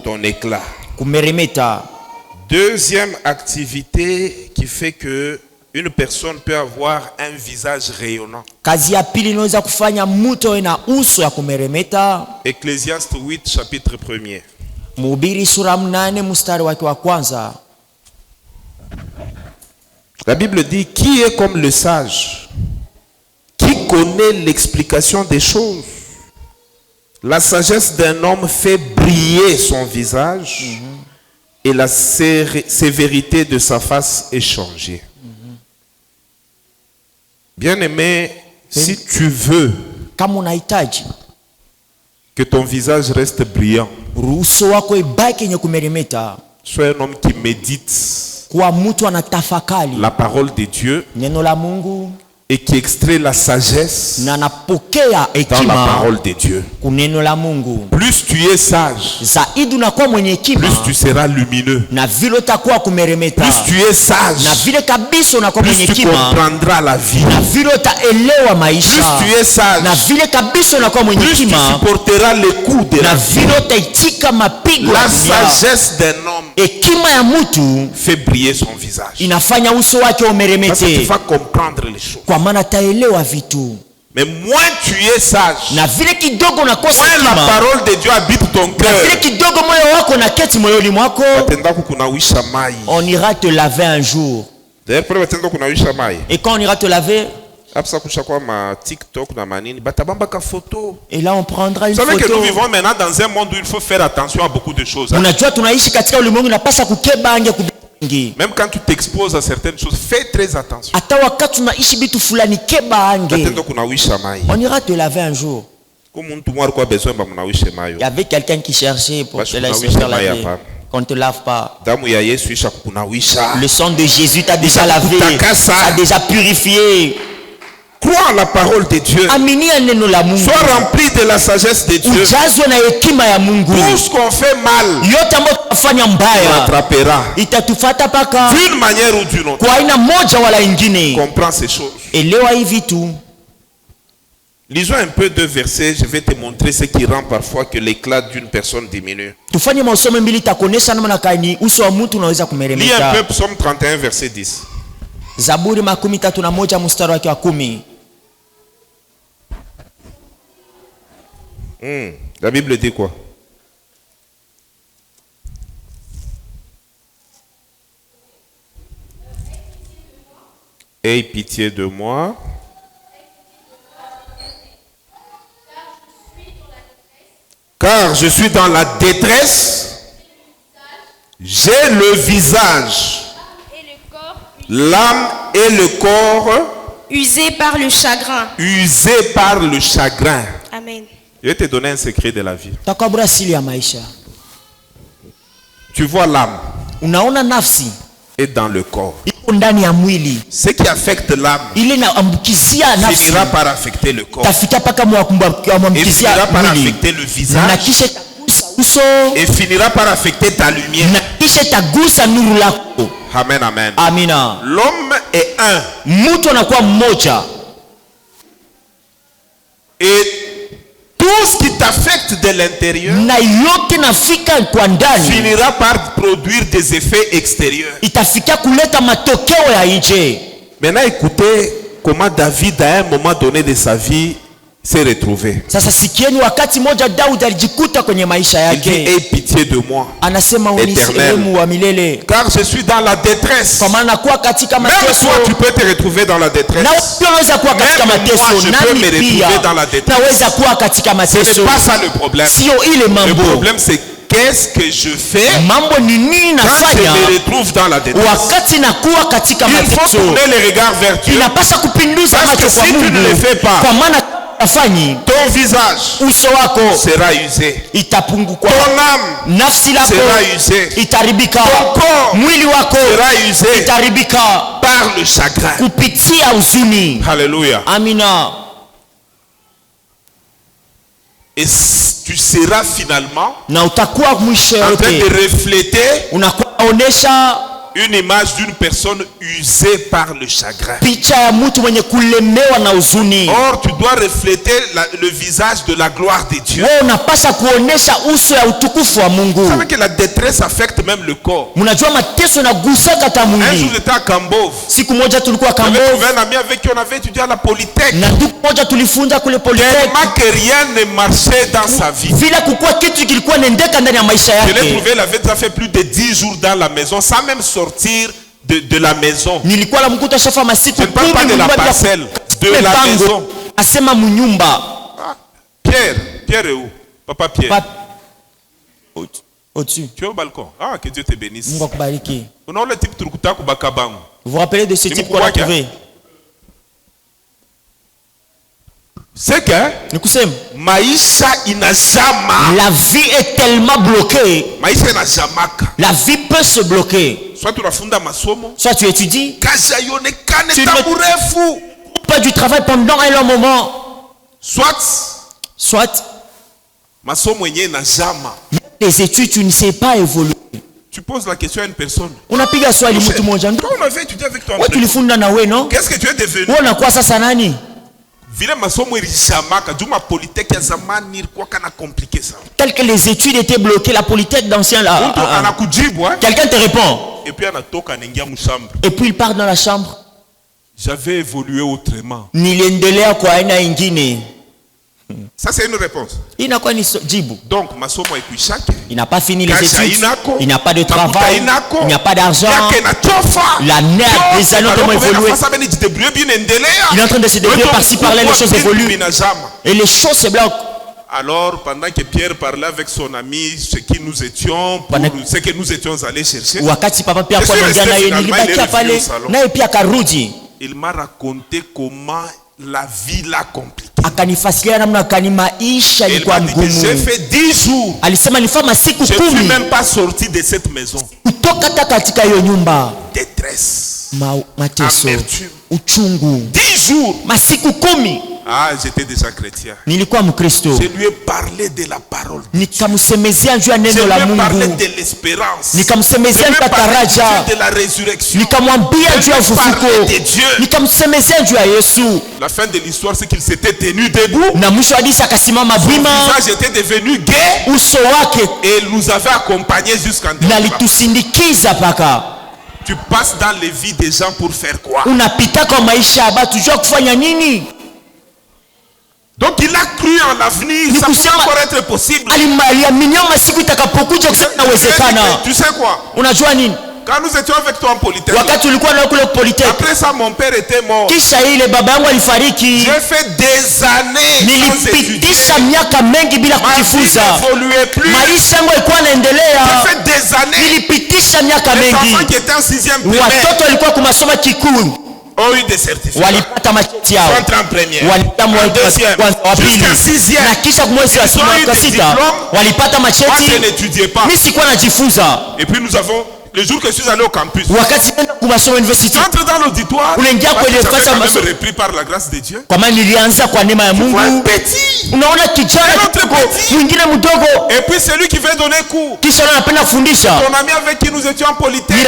ton éclat. Deuxième activité qui fait que une personne peut avoir un visage rayonnant. Ecclésiaste 8, chapitre 1er. La Bible dit, qui est comme le sage, qui connaît l'explication des choses? La sagesse d'un homme fait briller son visage et la sévérité de sa face est changée. Bien-aimé, si tu veux que ton visage reste brillant, sois un homme qui médite la parole de Dieu et qui extrait la sagesse dans la parole de Dieu. Plus tu es sage, plus tu seras lumineux. Plus tu es sage, plus tu comprendras la vie. Plus tu es sage, plus tu supporteras les coups de la vie. La sagesse d'un homme fait briller son visage. Parce que tu vas comprendre les choses. Mais moins tu es sage, moins la parole de Dieu habite ton cœur. On ira te laver un jour. Et quand on ira te laver, et là on prendra une photo. Vous savez que nous vivons maintenant dans un monde où il faut faire attention à beaucoup de choses. Même quand tu t'exposes à certaines choses, fais très attention. On ira te laver un jour. Il y avait quelqu'un qui cherchait pour te laisser faire laver. Qu'on ne te lave pas. Le sang de Jésus t'a déjà lavé, t'a déjà purifié. Crois en la parole de Dieu. Sois rempli de la sagesse de Dieu. Tout ce qu'on fait mal, on attrapera d'une manière ou d'une autre. Comprends ces choses. Lisons un peu 2 versets, je vais te montrer ce qui rend parfois que l'éclat d'une personne diminue. Lis un peu Psaume 31 verset 10. Zaburi 31 mstari wake wa 10. La Bible dit quoi? Aie pitié de moi. Car je suis dans la détresse. J'ai le visage, l'âme et le corps usés par le chagrin. Usés par le chagrin. Amen. Je vais te donner un secret de la vie. Tu vois l'âme et dans le corps. Ce qui affecte l'âme finira par affecter le corps. Et finira par affecter le visage. Et finira par affecter ta lumière. Amen, amen. Amina. L'homme est un. Et tout ce qui t'affecte de l'intérieur finira par produire des effets extérieurs. Maintenant, écoutez comment David, à un moment donné de sa vie, s'est retrouvé. Il dit, aie pitié de moi, Éternel, car je suis dans la détresse. Même toi, tu peux te retrouver dans la détresse. Même moi, je peux me retrouver dans la détresse. Ce n'est pas ça le problème. Le problème, c'est qu'est-ce que je fais quand je me retrouve dans la détresse? Il faut tourner les regards vers Dieu. Parce que si tu ne le fais pas, ton visage sera usé. Ton âme sera usée. Ton corps sera usé par le chagrin. Alléluia. Amina. Et tu seras finalement en train de refléter une image d'une personne usée par le chagrin. Or, tu dois refléter le visage de la gloire de Dieu. Vous savez que la détresse affecte même le corps. Un jour, j'étais à Kambov. J'avais trouvé un ami avec qui on avait étudié à la Polytech. Tellement que rien ne marchait dans sa vie. Je l'ai trouvé, il avait déjà fait plus de 10 jours dans la maison sans même sortir de la maison. Je ne parle pas de la parcelle, de la maison. Pierre est où? Papa Pierre. Au-dessus. Tu es au balcon. Ah, que Dieu te bénisse. Mungu akubariki. On a le type trukuta kubakabangu. Vous vous rappelez de ce type qu'on a trouvé? C'est que maisha inazama. La vie est tellement bloquée. Maisha inazamaka. La vie peut se bloquer. Soit tu rafunda masomo. Soit tu étudies. Tu ne pas du travail pendant un long moment. Soit masomo yenye inazama. Les études, tu ne sais pas évoluer. Tu poses la question à une personne. On a piga swali mtu mmoja. On avait étudié avec toi. Tulifunda na wewe, non? Qu'est-ce que tu es devenu? Wewe unakuwa sasa nani? Vile masomo ilishamaka, juma politique ya zamani ilikuwa kana compliqué ça. Tel que les études étaient bloquées, la politique d'ancien là. Quelqu'un te répond. Et puis anatoka anaingia mshambre. Et puis il part dans la chambre. J'avais évolué autrement. Niliendelea kwa aina ingine. Ça c'est une réponse. Inakuwa ni jibu. Donc masomo ikuishake. Il n'a pas fini les études. Il n'a pas de travail. Il n'y a pas d'argent. La nerf des années ont évolué. Il est en train de se débrouiller par-ci par-là, les choses évoluent. Et les choses se bloquent. Alors, pendant que Pierre parlait avec son ami, ce que nous étions allés chercher, il m'a raconté comment la vie l'a compliqué. J'ai fait 10 jours. Je ne suis même pas sorti de cette maison. Détresse. Amertume. 10 jours. Ah, j'étais déjà chrétien. Je lui ai parlé de la parole. Je lui ai parlé de l'espérance. Je lui ai parlé de la résurrection. Je lui ai parlé de Dieu. La fin de l'histoire, c'est qu'il s'était tenu debout. Son visage était devenu gai. Et il nous avait accompagnés jusqu'en dehors. Tu passes dans les vies des gens pour faire quoi? Donc il a cru en l'avenir. Ça peut encore être possible. Tu sais quoi? Quand nous étions avec toi en Polytechnique, après ça mon père était mort. J'ai fait des années sans étudier. Ma vie n'évoluait plus. J'ai fait des années. Les enfants qui étaient en 6e primaire ont eu des certificats. Entre en première, en deuxième, jusqu'à 6e. Ils ont eu des diplômes. Moi je n'étudiais pas. Et puis nous avons, le jour que je suis allé au campus, entre dans l'auditoire, j'avais quand même repris par la grâce de Dieu. Tu vois un petit, un autre petit. Et puis celui qui veut donner cours, ton ami avec qui nous étions en Polytechnique.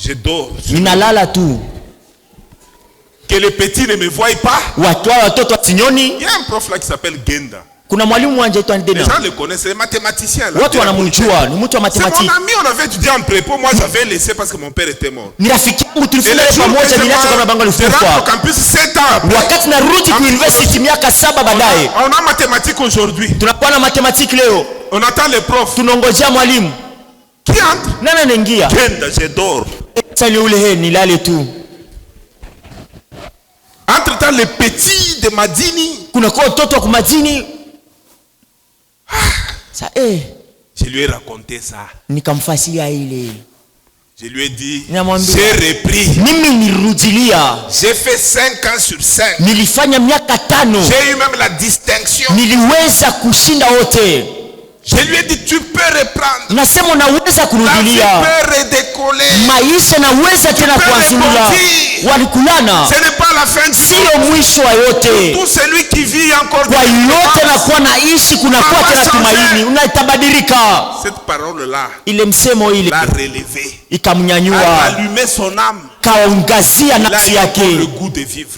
Je dors. Que les petits ne me voient pas. Il y a un prof là qui s'appelle Genda. Les gens le connaissent, les mathématiciens là. C'est mon ami, on avait étudié en prépa. Moi j'avais laissé parce que mon père était mort. Et le jour que je rentre au campus 7 ans après, on a mathématiques aujourd'hui. On attend les profs. Qui entre? Genda, je dors. Entre-temps, les petits de Madini. Je lui ai raconté ça. Je lui ai dit, j'ai repris. J'ai fait 5 ans sur 5. J'ai eu même la distinction. Je lui ai dit, tu peux reprendre. La vie peut redécoller. Tu peux rebondir. Ce n'est pas la fin du monde. Tout celui qui vit encore cette parole-là l'a relevé. A allumé son âme. Il a eu le goût de vivre.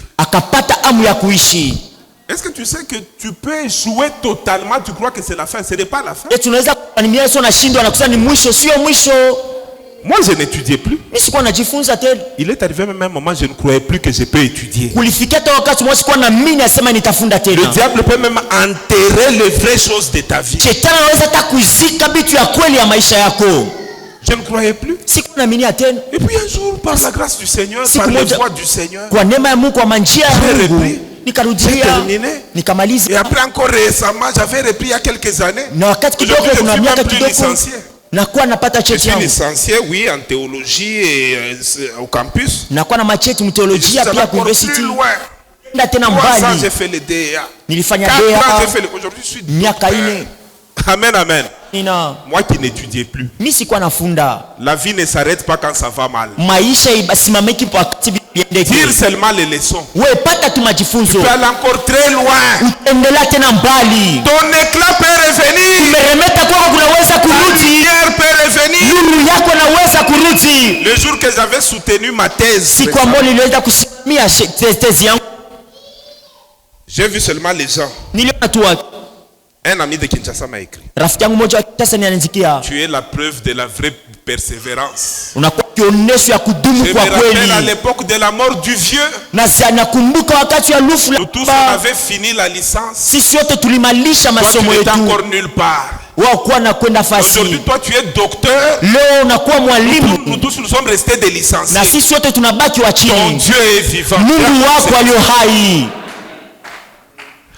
Est-ce que tu sais que tu peux échouer totalement? Tu crois que c'est la fin? Ce n'est pas la fin. Moi je n'étudiais plus. Il est arrivé même un moment je ne croyais plus que je peux étudier. Le diable peut même enterrer les vraies choses de ta vie. Je ne croyais plus. Et puis un jour, par la grâce du Seigneur, par les voies du Seigneur, j'ai repris. J'ai terminé. Et après encore récemment, j'avais repris il y a quelques années. Aujourd'hui, je suis même plus licencié. Je suis licencié, oui, en théologie et au campus. Je suis plus loin. 3 ans, j'ai fait le DEA. 4 ans, j'ai fait le... Aujourd'hui, je suis docteur. Amen, amen. Moi qui n'étudiais plus. La vie ne s'arrête pas quand ça va mal. Dire seulement les leçons. Tu peux aller encore très loin. Ton éclat peut revenir. Ta lumière peut revenir. Le jour que j'avais soutenu ma thèse, j'ai vu seulement les gens. Un ami de Kinshasa m'a écrit. Tu es la preuve de la vraie persévérance. Je me rappelle à l'époque de la mort du vieux. Nous tous on avait fini la licence. Toi tu n'étais encore nulle part. Aujourd'hui toi tu es docteur. Nous tous nous sommes restés des licenciés. Ton Dieu est vivant.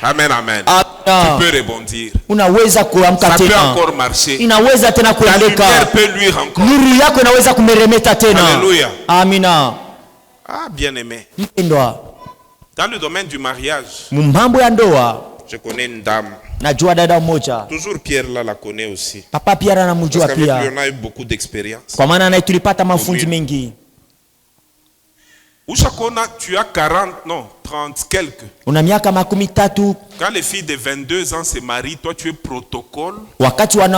Amen, amen. Tu peux rebondir. Ça peut encore marcher. La lumière peut luire encore. Alléluia. Amina. Ah, bien aimé. Dans le domaine du mariage, je connais une dame. Toujours Pierre là la connaît aussi. Parce qu'avec lui on a eu beaucoup d'expérience. Ushakona, tu as 40, non, 30 quelques. Quand les filles de 22 ans se marient, toi tu es protocole. À 35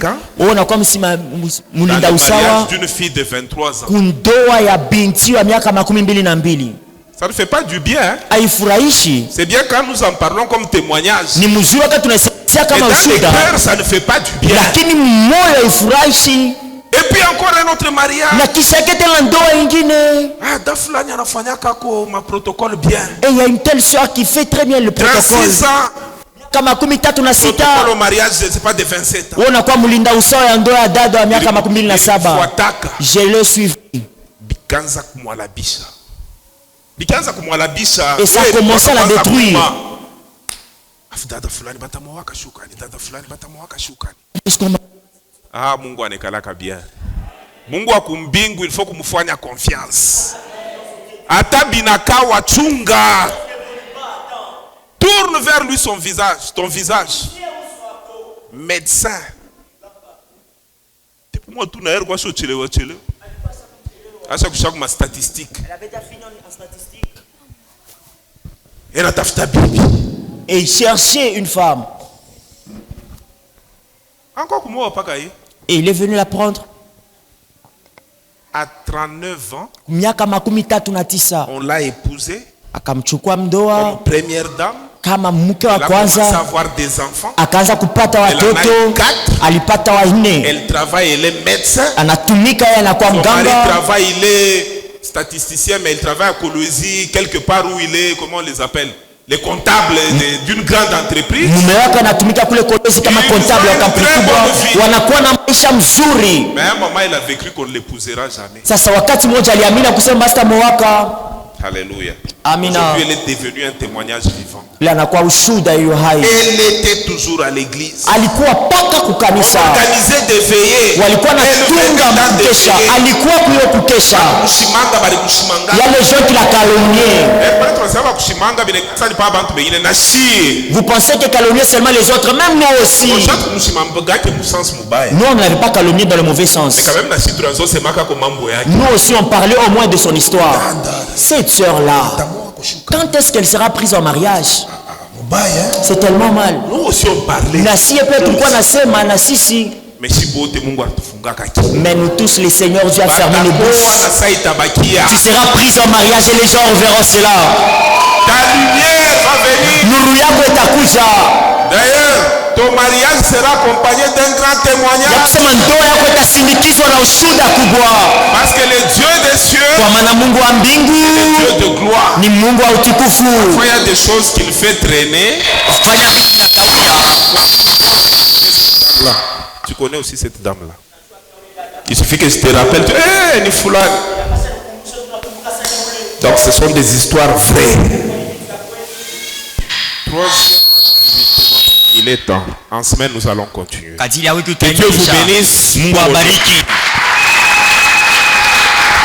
ans, dans le mariage d'une fille de 23 ans. Ça ne fait pas du bien. C'est bien quand nous en parlons comme témoignage. Mais dans les cœurs, ça ne fait pas du bien. Et puis encore un autre mariage. Ah, Dafulani anafanya kako ma protocole bien. Et il y a une telle soeur qui fait très bien le protocole. 36 ans. Protocole au mariage, c'est pas de 27 ans. Je le suivi. Bikanza kumwalabisha. Bikanza kumwalabisha. Et ça a commencé à la détruire. Dada fulani batamwaka shukani. Dada fulani batamwaka shukani. Ah, Mungu anekalaka bien. Mungu akumbingu, il faut kumufanya confiance. Ata binaka wachunga. Tourne vers lui son visage, ton visage. Médecin. Depuis moi, tout n'a rien quoi sur chile. À chaque ma statistique. Elle avait déjà fini en statistique. Elle a taffeta bibi. Et il cherchait une femme. Encore comment on va pas. Et il est venu la prendre. À 39 ans, on l'a épousée comme première dame. Elle a commencé à avoir des enfants. Elle en a 4. Elle travaille, elle est médecin. Son mari travaille, il est statisticien, mais il travaille à Kolwezi, quelque part où il est, comment on les appelle? Les comptables d'une grande entreprise. Mais un moment il a vécu qu'on ne l'épousera jamais. Alléluia. Amina. Aujourd'hui, elle est devenue un témoignage vivant. Elle était toujours à l'église. On organisait des veillées. Il y a les gens qui la calomniaient. Vous pensez que calomnier seulement les autres, même nous aussi. Nous on n'avait pas calomnié dans le mauvais sens. Nous aussi on parlait au moins de son histoire. Cette sœur-là, quand est-ce qu'elle sera prise en mariage? C'est tellement mal. Nous aussi on parlait. Mais nous tous, les seigneurs, Dieu a fermé les bouches. Tu seras prise en mariage et les gens verront cela. Ta lumière va venir. D'ailleurs, ton mariage sera accompagné d'un grand témoignage. Parce que le Dieu des cieux, le Dieu de gloire, il y a des choses qu'il fait traîner. Tu connais aussi cette dame-là. Il suffit que je te rappelle. Donc ce sont des histoires vraies. Il est temps. En semaine, nous allons continuer. Que Dieu vous bénisse.